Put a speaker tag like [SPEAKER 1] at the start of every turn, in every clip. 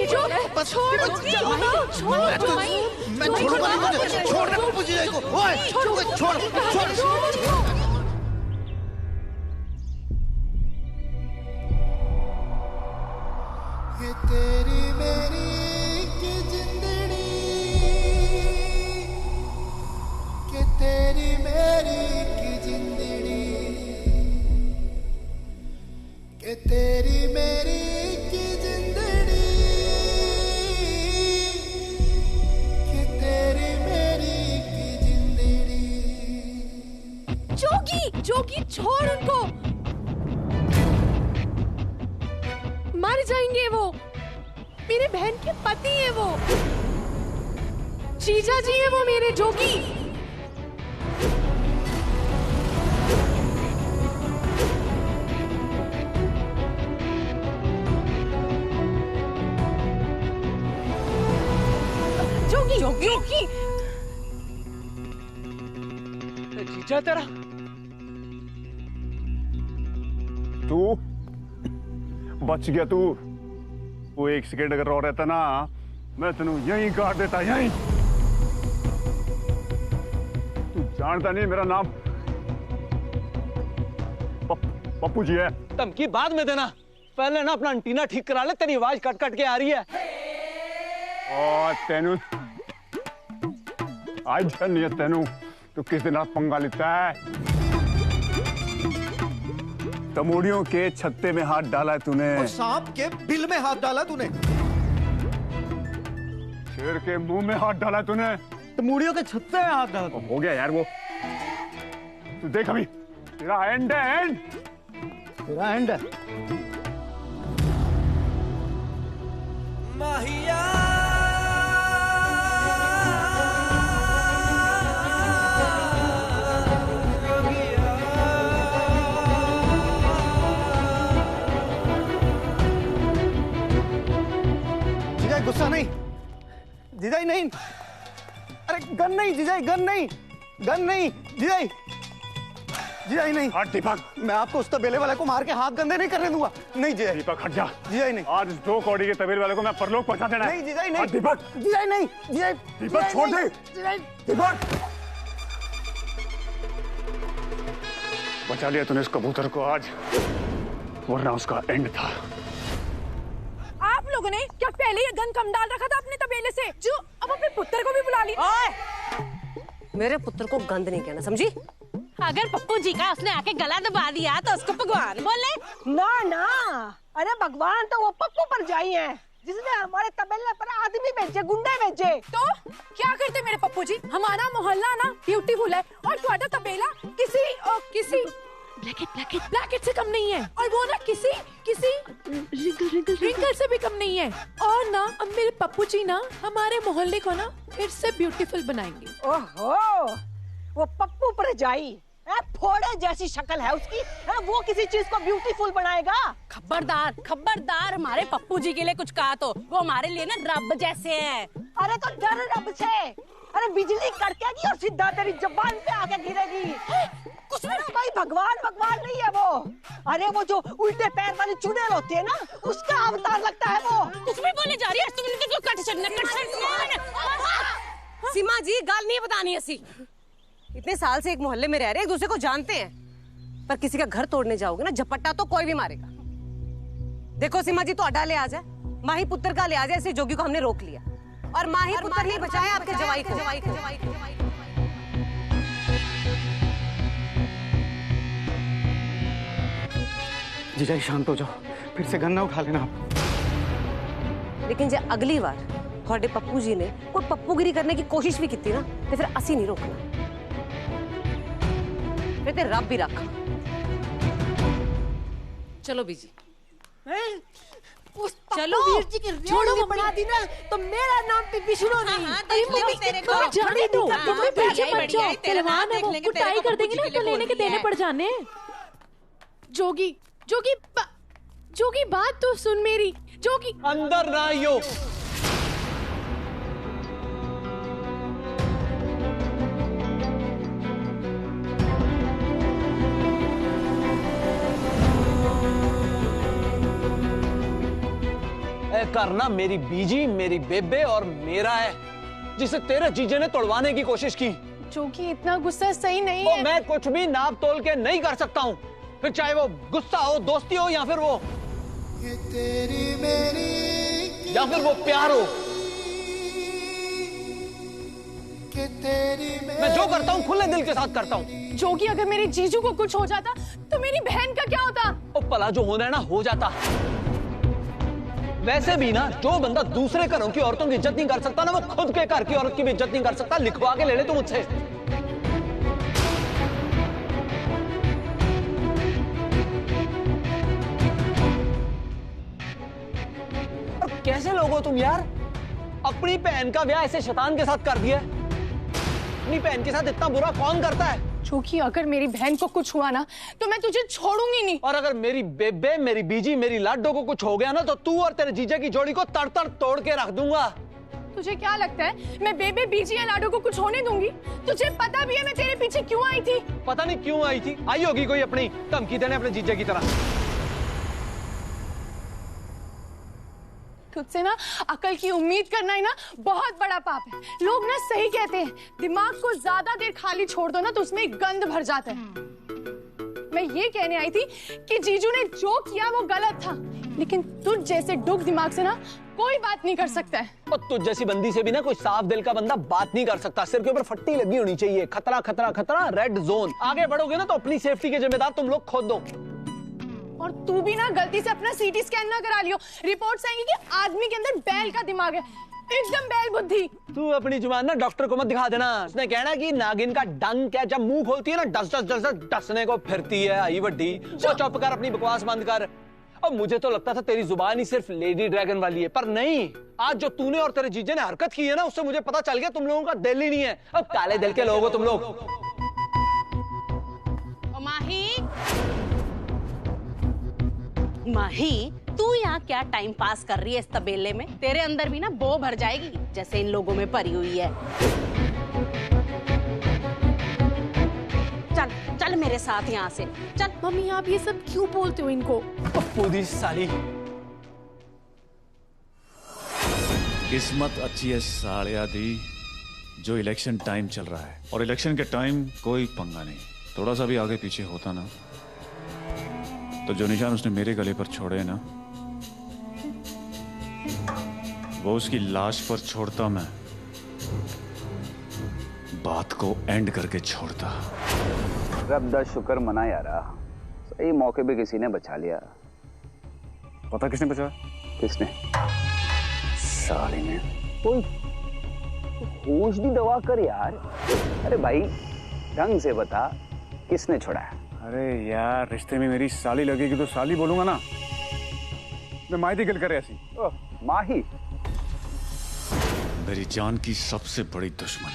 [SPEAKER 1] भेजो। छोड़ मैं छोड़ूंगा नहीं तुझे। छोड़ दे पप्पू जीजा को। ओए छोड़।
[SPEAKER 2] ये तेरी मेरी की जिंदड़ी, के तेरी मेरी की जिंदड़ी, के तेरी मेरी की जिंदड़ी, के तेरी मेरी की जिंदड़ी।
[SPEAKER 3] जोगी छोड़ उनको, मर जाएंगे वो। मेरे बहन के पति है वो, जीजा जी है वो मेरे। जोगी जोगी
[SPEAKER 4] जीजा तेरा
[SPEAKER 5] तू बच गया। तू वो एक सेकेंड अगर और रहता ना, मैं तेनू यहीं काट देता, यहीं। तू जानता नहीं मेरा नाम पप्पू जी है।
[SPEAKER 4] धमकी बाद में देना, पहले ना अपना एंटीना ठीक करा ले, तेरी आवाज कट कट के आ रही है।
[SPEAKER 5] और तेनू आज नहीं है तेनू, तू किस दिन आप पंगा लेता है। तमोड़ियों के छत्ते में हाथ डाला है तूने,
[SPEAKER 1] और सांप के बिल में हाथ डाला तूने,
[SPEAKER 5] शेर के मुंह में हाथ डाला है तूने,
[SPEAKER 4] तमोड़ियों के छत्ते में हाथ डाला।
[SPEAKER 5] हो गया यार वो। तू देख अभी तेरा एंड है, एंड
[SPEAKER 4] तेरा एंड है।
[SPEAKER 2] माहिया
[SPEAKER 4] गुस्सा नहीं जीजाई, नहीं। अरे गन नहीं जीजाई, गन नहीं जीजाई, जीजाई नहीं।
[SPEAKER 5] हट दीपक,
[SPEAKER 4] मैं आपको उस तबेले वाले को मार के हाथ गंदे नहीं करने दूंगा। नहीं जीजाई।
[SPEAKER 5] दीपक हट जा।
[SPEAKER 4] जीजाई नहीं।
[SPEAKER 5] आज 2 कौड़ी के तबेले वाले को मैं परलोक पहुंचा देना है।
[SPEAKER 4] नहीं जीजाई नहीं।
[SPEAKER 5] दीपक
[SPEAKER 4] जीजाई नहीं। जीजाई
[SPEAKER 5] दीपक छोड़ दे। दीपक बचा लिया तूने इस कबूतर को आज, वरना उसका एंड था।
[SPEAKER 3] आप लोगों ने क्या पहले ये गन कम डाल रखा था अपने तबेले से, जो अब अपने पुत्र को भी बुला लिया।
[SPEAKER 6] मेरे पुत्र को गंद नहीं कहना, समझी?
[SPEAKER 7] अगर पप्पू जी का उसने आके गला दबा दिया तो उसको भगवान बोले?
[SPEAKER 8] ना, अरे भगवान तो वो पप्पू पर जाई है जिसने हमारे तबेले पर आदमी भेजे, गुंडे भेजे।
[SPEAKER 3] तो क्या करते मेरे पप्पू जी? हमारा मोहल्ला ना ब्यूटीफुल है और तुम्हारा तबेला किसी ब्लैकेट से कम नहीं है, और वो ना किसी रिंकल से भी कम नहीं है। और ना अब मेरे पप्पू जी ना हमारे मोहल्ले को ना फिर से ब्यूटीफुल बनाएंगे।
[SPEAKER 8] ओहो, वो पप्पू पर जाई फोड़े जैसी शक्ल है उसकी, वो किसी चीज को ब्यूटीफुल बनाएगा?
[SPEAKER 7] खबरदार हमारे पप्पू जी के लिए कुछ कहा तो वो हमारे लिए ना रब जैसे हैं।
[SPEAKER 8] अरे तो डर रब से, अरे बिजली कड़केगी और सीधा तेरी जबान पे आके गिरेगी। कुछ भी ना भाई, भगवान नहीं है वो। अरे वो जो उल्टे पैर वाली चुड़ैल होती है ना, उसका अवतार लगता है वो।
[SPEAKER 7] कुछ भी बोले जा रही है तुमने, तो कट
[SPEAKER 6] सीमा जी गाल नहीं बतानी ऐसी। इतने साल से एक मोहल्ले में रह रहे, एक दूसरे को जानते हैं, पर किसी का घर तोड़ने जाओगे ना झपट्टा तो कोई भी मारेगा। देखो सीमा जी, तो अड्डा ले आ जाए, माही पुत्र का ले आ जाए, इसे जोगी को हमने रोक लिया और माही पुत्र ही बचाए आपके जवाई को।
[SPEAKER 4] जीजाई शांत हो जाओ, फिर से गन्ना उठा लेना आप।
[SPEAKER 6] लेकिन जो अगली बार थोड़े पप्पू जी ने कोई पप्पूगिरी करने की कोशिश भी की थी ना, तो फिर असी नहीं रोकना, फिर ते रब भी रखा।
[SPEAKER 7] चलो बीजी,
[SPEAKER 8] चलो वीर जी की छोड़ो बना दी ना, तो मेरा नाम पे विष्णु नहीं।
[SPEAKER 3] जाने दो, तुम्हें पीछे मत जाओ, पहलवान है वो, कुटाई कर देंगे ना तो लेने के देने पड़ जाने। जोगी बात तो सुन मेरी। जोगी
[SPEAKER 4] अंदर ना आइयो।
[SPEAKER 9] घर ना मेरी बीजी, मेरी बेबे और मेरा है, जिसे तेरे जीजे ने तोड़वाने की कोशिश की।
[SPEAKER 3] जो कि इतना गुस्सा सही नहीं
[SPEAKER 9] तो
[SPEAKER 3] है।
[SPEAKER 9] मैं कुछ भी नाप तोल के नहीं कर सकता हूँ, फिर चाहे वो गुस्सा हो, दोस्ती हो, या फिर वो प्यार हो। मैं जो करता हूँ खुले दिल के साथ करता हूँ।
[SPEAKER 3] जो कि अगर मेरे जीजू को कुछ हो जाता तो मेरी बहन का क्या होता?
[SPEAKER 9] ओ भला जो होना है ना हो जाता। वैसे भी ना जो बंदा दूसरे घरों की औरतों की इज्जत नहीं कर सकता ना, वो खुद के घर की औरत की भी इज्जत नहीं कर सकता। लिखवा के ले ले तू मुझसे। और कैसे लोग हो तुम यार? अपनी बहन का ब्याह ऐसे शैतान के साथ कर दिया। अपनी बहन के साथ इतना बुरा कौन करता है?
[SPEAKER 3] जो कि अगर मेरी बहन को कुछ हुआ ना तो मैं तुझे छोड़ूंगी नहीं।
[SPEAKER 9] और अगर मेरी बेबे, मेरी बीजी, मेरी लाडो को कुछ हो गया ना तो तू और तेरे जीजा की जोड़ी को तड़-तड़ तोड़ के रख दूंगा।
[SPEAKER 3] तुझे क्या लगता है मैं बेबे, बीजी या लाडो को कुछ होने दूंगी? तुझे पता भी है मैं तेरे पीछे क्यों आई थी?
[SPEAKER 9] पता नहीं क्यों आई थी। आई होगी कोई अपनी धमकी देने अपने जीजा की तरह।
[SPEAKER 3] तुझसे ना अकल की उम्मीद करना ही ना बहुत बड़ा पाप है। लोग ना सही कहते हैं, दिमाग को ज्यादा देर खाली छोड़ दो ना तो उसमें गंद भर जाता है। मैं ये कहने आई थी कि जीजू ने जो किया वो गलत था, लेकिन तुझ जैसे डुग दिमाग से ना कोई बात नहीं कर सकता है।
[SPEAKER 9] और तुझ जैसी बंदी से भी ना कोई साफ दिल का बंदा बात नहीं कर सकता। सिर के ऊपर फट्टी लगी होनी चाहिए। खतरा खतरा खतरा, रेड जोन। आगे बढ़ोगे ना तो अपनी सेफ्टी के जिम्मेदार तुम लोग खुद दो।
[SPEAKER 3] और तू भी ना गलती से अपना सीटी स्कैन ना करा लियो। रिपोर्ट्स आएंगी कि आदमी के अंदर बैल का दिमाग है, एकदम बैल बुद्धि।
[SPEAKER 9] तू अपनी जुबान ना डॉक्टर को मत दिखा देना। उसने कहना कि नागिन का डंक है, जब मुंह खोलती है ना डस डस डस डस डसने को फिरती है। आई वड्डी, वो चुप कर, अपनी बकवास बंद कर। अब मुझे तो लगता था तेरी जुबान ही सिर्फ लेडी ड्रैगन वाली है, पर नहीं। आज जो तूने और तेरे जीजे ने हरकत की है ना, उससे मुझे पता चल गया तुम लोगों का दिल ही नहीं है। अब काले दिल के लोग हो तुम लोग।
[SPEAKER 7] माही, तू यहाँ क्या टाइम पास कर रही है इस तबेले में? तेरे अंदर भी ना बो भर जाएगी जैसे इन लोगों में भरी हुई है। चल चल मेरे साथ यहाँ से चल।
[SPEAKER 3] मम्मी आप ये सब क्यों बोलते हो इनको?
[SPEAKER 9] पूरी साली
[SPEAKER 10] किस्मत अच्छी है सालिया दी, जो इलेक्शन टाइम चल रहा है, और इलेक्शन के टाइम कोई पंगा नहीं। थोड़ा सा भी आगे पीछे होता ना तो जो निशान उसने मेरे गले पर छोड़े ना, वो उसकी लाश पर छोड़ता मैं, बात को एंड करके छोड़ता।
[SPEAKER 11] रब दा शुक्र मना यारा, सही मौके पे किसी ने बचा लिया।
[SPEAKER 5] पता किसने बचाया?
[SPEAKER 11] किसने? साले ने। कोई होश दी दवा कर यार। अरे भाई ढंग से बता, किसने छोड़ा है?
[SPEAKER 5] अरे यार, रिश्ते में मेरी साली लगेगी तो साली बोलूंगा ना। मैं माही दी गल करे ऐसी।
[SPEAKER 11] ओह माही,
[SPEAKER 10] मेरी जान की सबसे बड़ी दुश्मन।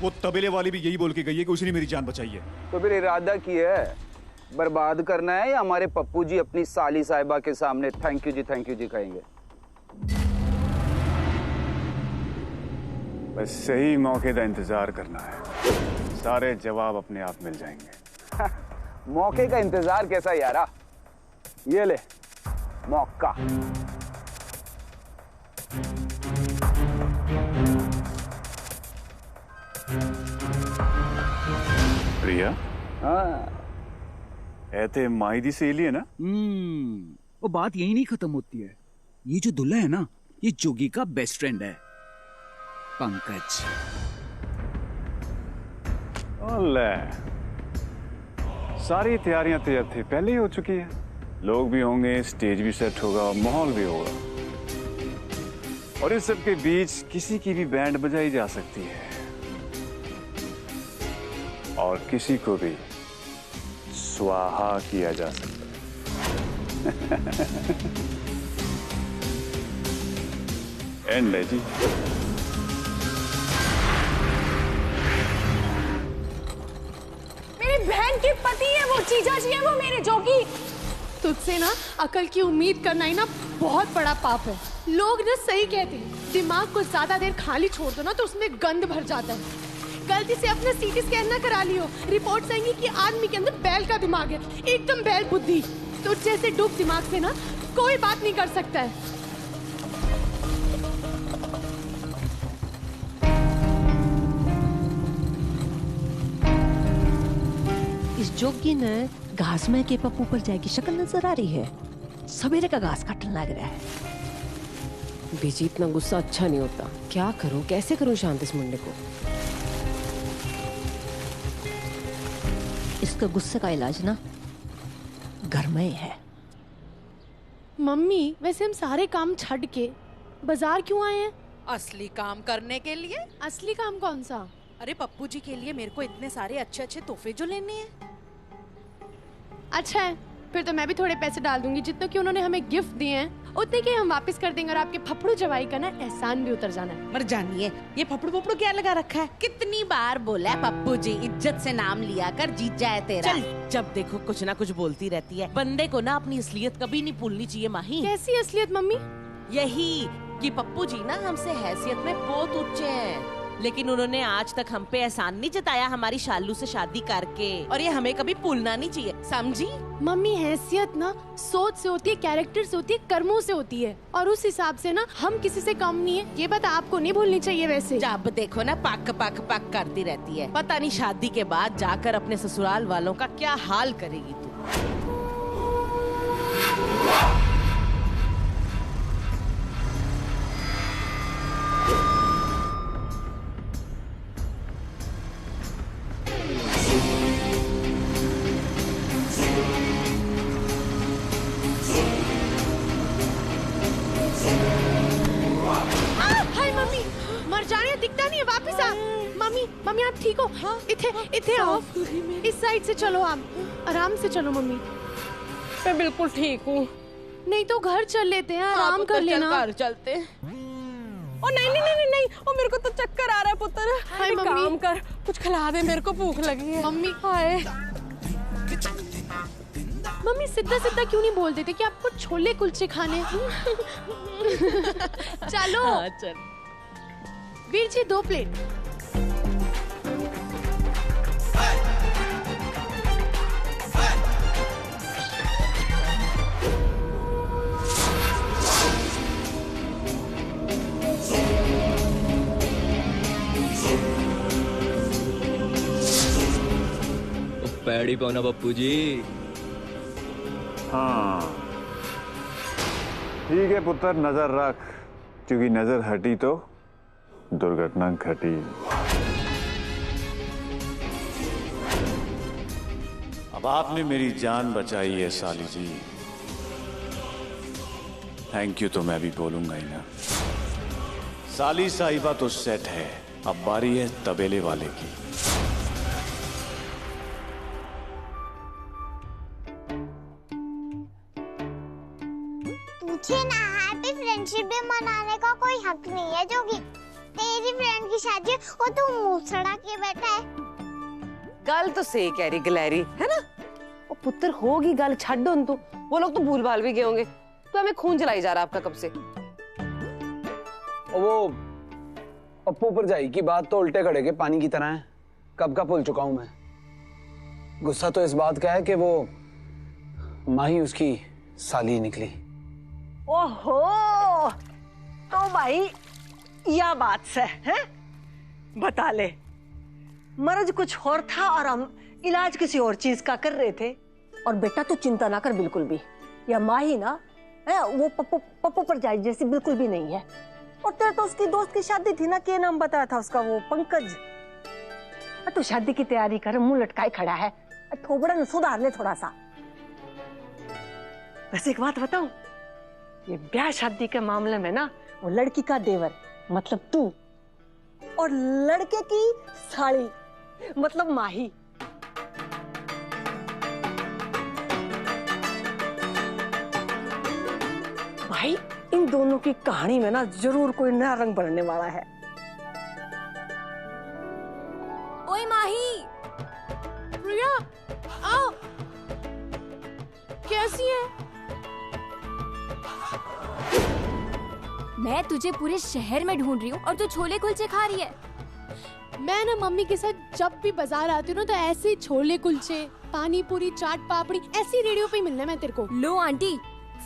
[SPEAKER 10] वो तबेले वाली भी यही बोल के गई है कि उसने मेरी जान बचाई है।
[SPEAKER 11] तो फिर इरादा की है बर्बाद करना है, या हमारे पप्पू जी अपनी साली साहिबा के सामने थैंक यू जी कहेंगे?
[SPEAKER 5] बस सही मौके का इंतजार करना है, सारे जवाब अपने आप मिल जाएंगे।
[SPEAKER 11] मौके का इंतजार कैसा यारा? ये ले मौका।
[SPEAKER 5] प्रिया,
[SPEAKER 11] हाँ
[SPEAKER 5] ऐते माही दी सहेली है ना?
[SPEAKER 12] वो बात यही नहीं खत्म होती है। ये जो दुल्हा है ना, ये जोगी का बेस्ट फ्रेंड है, पंकज।
[SPEAKER 5] ओले, सारी तैयारियां तैयार थी, पहले ही हो चुकी है। लोग भी होंगे, स्टेज भी सेट होगा, माहौल भी होगा, और इस सब के बीच किसी की भी बैंड बजाई जा सकती है और किसी को भी स्वाहा किया जा सकता है। एंड है जी।
[SPEAKER 3] बहन के पति है वो, जीजा जी है वो मेरे जोगी। तुझसे ना अकल की उम्मीद करना ही ना बहुत बड़ा पाप है। लोग ना सही कहते हैं, दिमाग को ज्यादा देर खाली छोड़ दो ना तो उसमें गंद भर जाता है। गलती से अपना सीटी स्कैन ना करा लियो। रिपोर्ट्स आएंगी कि आदमी के अंदर बैल का दिमाग है, एकदम बैल बुद्धि। तुझ जैसे डूब दिमाग से ना कोई बात नहीं कर सकता है।
[SPEAKER 8] जोगिन घास में के पप्पू पर जाएगी शक्ल नजर आ रही है। सवेरे का घास काटने लग रहा है।
[SPEAKER 6] बीजी इतना गुस्सा अच्छा नहीं होता। क्या करूं, कैसे करूं शांत इस मुंडे को?
[SPEAKER 8] इसका गुस्से का इलाज ना घर में है।
[SPEAKER 3] मम्मी वैसे हम सारे काम छड़ के बाजार क्यों आए हैं?
[SPEAKER 13] असली काम करने के लिए।
[SPEAKER 3] असली काम कौन सा?
[SPEAKER 13] अरे पप्पू जी के लिए मेरे को इतने सारे अच्छे अच्छे तोहफे जो लेने हैं।
[SPEAKER 3] अच्छा है, फिर तो मैं भी थोड़े पैसे डाल दूंगी। जितने कि उन्होंने हमें गिफ्ट दिए हैं उतने के हम वापस कर देंगे और आपके फफड़ू जवाई का ना एहसान भी उतर जाना है।
[SPEAKER 7] मर जानिए, ये फफड़ू फफड़ू क्या लगा रखा है? कितनी बार बोला है पप्पू जी, इज्जत से नाम लिया कर, जीत जाए तेरा।
[SPEAKER 13] चल, जब देखो कुछ ना कुछ बोलती रहती है। बंदे को ना अपनी असलियत कभी नहीं भूलनी चाहिए माही।
[SPEAKER 3] कैसी असलियत मम्मी?
[SPEAKER 13] यही कि पप्पू जी ना हमसे हैसियत में बहुत ऊंचे हैं, लेकिन उन्होंने आज तक हम पे एहसान नहीं जताया हमारी शालू से शादी करके, और ये हमें कभी भूलना नहीं चाहिए, समझी?
[SPEAKER 3] मम्मी हैसियत ना सोच से होती है, कैरेक्टर से होती है, कर्मों से होती है, और उस हिसाब से ना हम किसी से कम नहीं है। ये बात आपको नहीं भूलनी चाहिए। वैसे
[SPEAKER 13] जब देखो ना पक पक पक करती रहती है। पता नहीं शादी के बाद जाकर अपने ससुराल वालों का क्या हाल करेगी तू।
[SPEAKER 3] दिखता नहीं है, वापस आ। मम्मी मम्मी आप ठीक हो? हाँ, इथे आओ, इस साइड से चलो, आप आराम से चलो। मम्मी
[SPEAKER 6] मैं बिल्कुल ठीक हूँ।
[SPEAKER 3] नहीं तो घर चल लेते हैं, आराम कर लेना।
[SPEAKER 6] घर चलते। ओ नहीं नहीं नहीं नहीं, ओ मेरे को तो चक्कर आ रहा है पुत्र।
[SPEAKER 3] हाय मम्मी,
[SPEAKER 6] काम कर, कुछ खिला दे, मेरे को भूख लगी है।
[SPEAKER 3] मम्मी हाय। मम्मी सीधा सीधा क्यों नहीं बोल देते कि आपको छोले कुलचे खाने? चलो।
[SPEAKER 6] हाँ, चल।
[SPEAKER 3] वीर जी 2 प्लेट।
[SPEAKER 14] पैड़ी पाना पप्पू जी।
[SPEAKER 5] हाँ ठीक है पुत्र, नजर रख, क्योंकि नजर हटी तो दुर्घटना घटी।
[SPEAKER 10] अब आपने मेरी जान बचाई है साली जी, थैंक यू तो मैं भी बोलूंगा ही ना। साली साहिबा तो सेट है, अब बारी है तबेले वाले की।
[SPEAKER 15] तुझे ना हैप्पी फ्रेंडशिप डे मनाने का कोई हक नहीं है जोगी। तेरी फ्रेंड की शादी है और तू मुंह सड़ा के बैठा है।
[SPEAKER 6] गल तो सही कह रही गलैरी है ना। वो पुत्र होगी गल, छड्डो तू, वो लोग तो भूल भाल भी गए होंगे। तो हमें खून जलाई जा रहा आपका कब से।
[SPEAKER 11] वो पप्पू पर जाई की बात तो उल्टे घड़े के पानी की तरह है, कब का भूल चुका हूं मैं। गुस्सा तो इस बात का है कि वो माही उसकी साली निकली।
[SPEAKER 8] ओहो, तो भाई यह बात से है, बता ले। मर्ज कुछ और था और हम इलाज किसी और चीज का कर रहे थे। और बेटा तू चिंता ना कर बिल्कुल भी, यह माही ना है वो पप्पू पर जाए जैसी बिल्कुल भी नहीं है। और तेरे तो उसकी दोस्त की शादी थी ना, क्या नाम बताया था उसका, वो पंकज। तू शादी की तैयारी कर, मुंह लटकाए खड़ा है, थोबड़ा न सुधार ले थोड़ा सा। वैसे एक बात बताऊं, ये ब्याह शादी के मामले में ना वो लड़की का देवर मतलब तू और लड़के की साली मतलब माही, भाई इन दोनों की कहानी में ना जरूर कोई नया रंग भरने वाला है।
[SPEAKER 3] ओए माही, प्रिया आओ। कैसी है?
[SPEAKER 16] मैं तुझे पूरे शहर में ढूंढ रही हूँ और तू छोले कुलचे खा रही है।
[SPEAKER 3] मैं ना मम्मी के साथ जब भी बाजार आती हूँ ना तो ऐसे छोले कुलचे, पानी पूरी, चाट पापड़ी ऐसी रेडियो पे मिलना मैं तेरे को।
[SPEAKER 16] लो आंटी,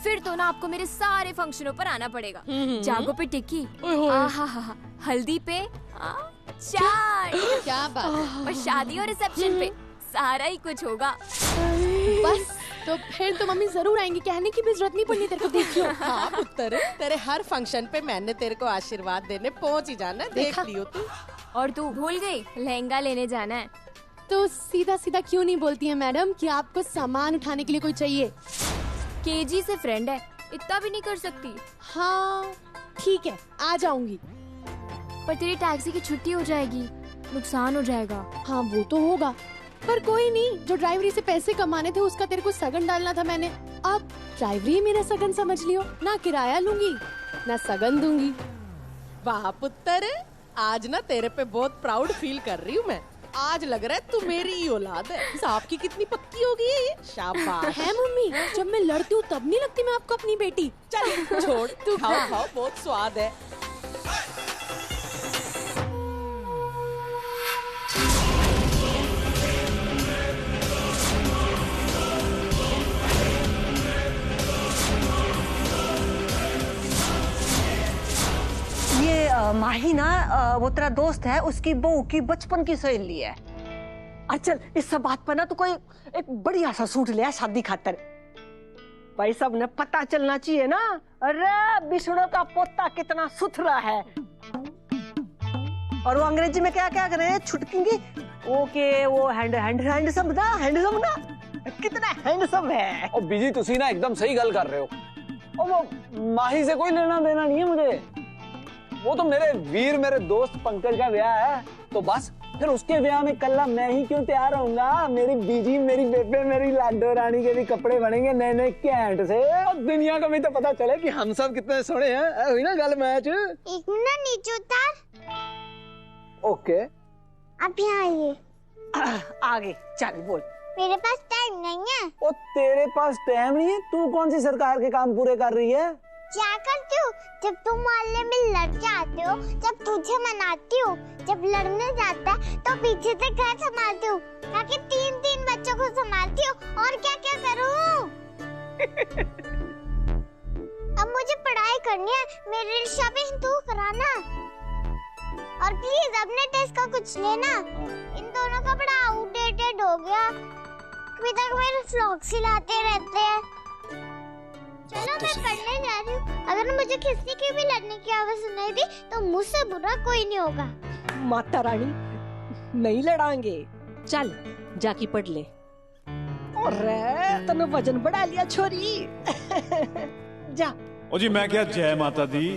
[SPEAKER 16] फिर तो ना आपको मेरे सारे फंक्शनों पर आना पड़ेगा। जागो पे टिक्की, आहा, हल्दी पे चाट,
[SPEAKER 3] क्या बात,
[SPEAKER 16] और शादी और रिसेप्शन पे सारा ही कुछ होगा।
[SPEAKER 3] बस तो फिर तो मम्मी जरूर आएंगी, कहने की भी जरूरत नहीं पड़नी तेरे को। देखियो
[SPEAKER 13] हाँ पुत्र, तेरे हर फंक्शन पे मैंने तेरे को आशीर्वाद देने पहुंच ही जाना है, देख लियो तू।
[SPEAKER 16] और तू भूल गई लहंगा लेने जाना है।
[SPEAKER 3] तो सीधा सीधा क्यों नहीं बोलती है मैडम कि आपको सामान उठाने के लिए कोई चाहिए?
[SPEAKER 16] केजी से फ्रेंड है, इतना भी नहीं कर सकती।
[SPEAKER 3] हाँ ठीक है, आ जाऊंगी।
[SPEAKER 16] पर तेरी टैक्सी की छुट्टी हो जाएगी, नुकसान हो जाएगा।
[SPEAKER 3] हाँ वो तो होगा, पर कोई नहीं, जो ड्राइवरी से पैसे कमाने थे उसका तेरे को सगन डालना था मैंने। अब ड्राइवरी मेरा सगन समझ लियो, ना किराया लूंगी ना सगन दूंगी।
[SPEAKER 13] वाह पुत्र, आज ना तेरे पे बहुत प्राउड फील कर रही हूँ मैं। आज लग रहा है तू मेरी ही औलाद है। सांप की कितनी पक्की हो गई है ये, शाबाश।
[SPEAKER 3] है मम्मी, जब मैं लड़ती हूँ तब नहीं लगती मैं आपको अपनी बेटी।
[SPEAKER 13] चल छोड़, तू खाओ खाओ, बहुत स्वाद है।
[SPEAKER 8] ये माही ना वो तेरा दोस्त है, उसकी बहू की बचपन की सहेली है। अच्छा इस सब बात पर ना तो कोई एक बढ़िया सा सूट लिया शादी खातर। भाई सब ने पता चलना चाहिए ना, अरे विष्णु का पोता कितना सुथरा है। और वो अंग्रेजी में क्या क्या करे छुटकेंगी, ओके वो हैंडसम ना कितना हैंडसम है।
[SPEAKER 11] और बीजी तुसी ना एकदम सही गल कर रहे हो। और वो माही से कोई लेना देना नहीं है मुझे, वो तो मेरे वीर मेरे दोस्त पंकज का ब्याह है, तो बस फिर उसके ब्याह में कल्ला मैं ही क्यों तैयार होऊंगा। मेरी बीजी, मेरी बेबे, मेरी लाडो रानी के भी कपड़े बनेंगे नए नए कैंट से, और दुनिया को भी तो पता चले कि हम सब कितने सोने हैं। हुई ना गल मैच।
[SPEAKER 15] एक मिनट नीचे उतार।
[SPEAKER 11] ओके
[SPEAKER 15] अब यहाँ आइए।
[SPEAKER 8] आगे चल बोल।
[SPEAKER 15] मेरे पास टाइम नहीं है।
[SPEAKER 11] ओ तेरे पास टाइम नहीं है? तू कौन सी सरकार के काम पूरे कर रही है?
[SPEAKER 15] क्या करती हूँ? जब तुम मोहल्ले में लड़ जाते हो, जब तुझे मनाती हूँ, जब लड़ने जाता है तो पीछे से घर संभालती हूँ, ताकि 3-3 बच्चों को संभालती हूँ। और क्या क्या करूँ? अब मुझे पढ़ाई करनी है, मेरे लिए शॉपिंग तू कराना। और प्लीज अपने टेस्ट का कुछ लेना, इन दोनों का बड़ा आउटडेटेड हो गया। अभी तक मेरे फ्लॉग सिलाते रहते हैं। चलो मैं पढ़ने जा रही हूँ। अगर मुझे किसी की भी लड़ने की आवाज सुनाई दी तो मुझसे बुरा कोई नहीं होगा।
[SPEAKER 8] माता रानी नहीं लड़ांगे,
[SPEAKER 13] चल जाके पढ़ ले।
[SPEAKER 8] अरे तूने वजन बढ़ा लिया छोरी। जा।
[SPEAKER 10] ओ जी मैं क्या, जय माता दी।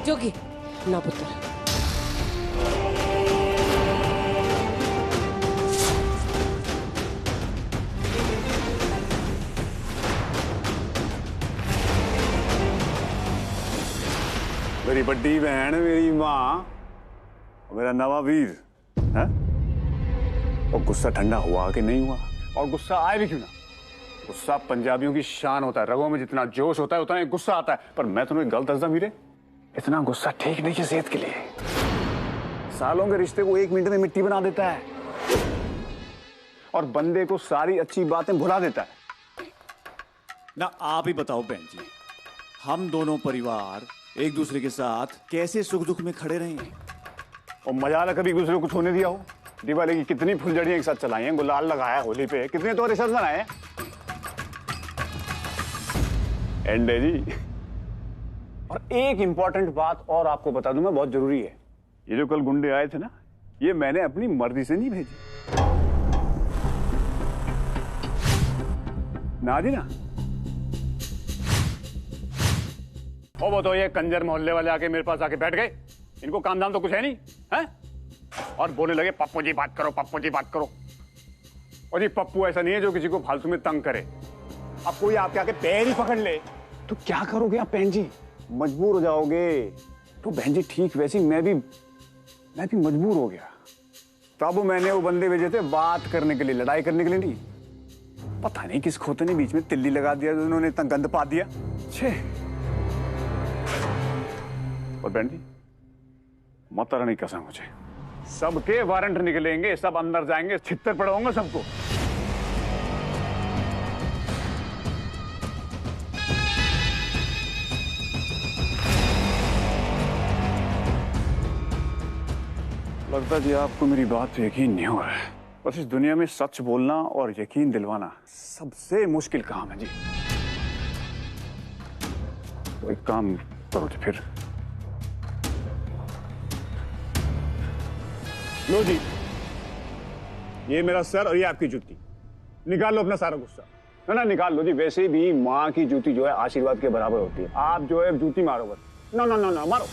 [SPEAKER 13] जोगी ना पुत्र।
[SPEAKER 5] मेरी बड़ी बहन, मेरी माँ, मेरा नवा वीर है। और गुस्सा ठंडा हुआ कि नहीं हुआ? और गुस्सा आए भी क्यों ना, गुस्सा पंजाबियों की शान होता है। रगों में जितना जोश होता है उतना ही गुस्सा आता है। पर मैं तुम्हें गलत दसदा वीरे, इतना गुस्सा ठीक नहीं है सेहत के लिए। सालों के रिश्ते को 1 मिनट में मिट्टी बना देता है और बंदे को सारी अच्छी बातें भुला देता है।
[SPEAKER 10] ना आप ही बताओ बहन जी, हम दोनों परिवार एक दूसरे के साथ कैसे सुख दुख में खड़े रहे हैं?
[SPEAKER 5] और मजा कभी एक दूसरे को कुछ होने दिया हो? दिवाली की कितनी फुलझड़ियां एक साथ चलाई हैं, गुलाल लगाया होली पे, कितने तो रिश्ते बनाए हैं। एंडे जी, और एक इंपॉर्टेंट बात और आपको बता दूं मैं, बहुत जरूरी है। ये जो कल गुंडे आए थे ना, ये मैंने अपनी मर्जी से नहीं भेजी। ना जी ना। ओ वो तो ये कंजर मोहल्ले वाले आके मेरे पास आके बैठ गए, इनको काम धाम तो कुछ है नहीं है, और बोलने लगे पप्पू जी बात करो, पप्पू जी बात करो। और ये पप्पू ऐसा नहीं है जो किसी को फालतू में तंग करे। अब कोई आपके आके पैर ही पकड़ ले तो क्या करोगे आप बहन जी? मजबूर हो जाओगे। तो बहन जी ठीक वैसी मैं भी मजबूर हो गया। तब मैंने वो बंदे भेजे थे बात करने के लिए, लड़ाई करने के लिए नहीं। पता नहीं किस खोते ने बीच में तिल्ली लगा दिया, उन्होंने इतना गंद पा दिया। छे। और बहन जी, माता रानी कसम मुझे, सबके वारंट निकलेंगे, सब अंदर जाएंगे, छित्तर पड़वाऊंगा सबको। लगता जी आपको मेरी बात पे यकीन नहीं हो रहा है। बस इस दुनिया में सच बोलना और यकीन दिलवाना सबसे मुश्किल काम है जी। तो एक काम करो तो फिर लो जी, ये मेरा सर और ये आपकी जूती, निकाल लो अपना सारा गुस्सा। ना निकाल लो जी। वैसे भी माँ की जूती जो है आशीर्वाद के बराबर होती है। आप जो है जूती मारो बस। ना मारो।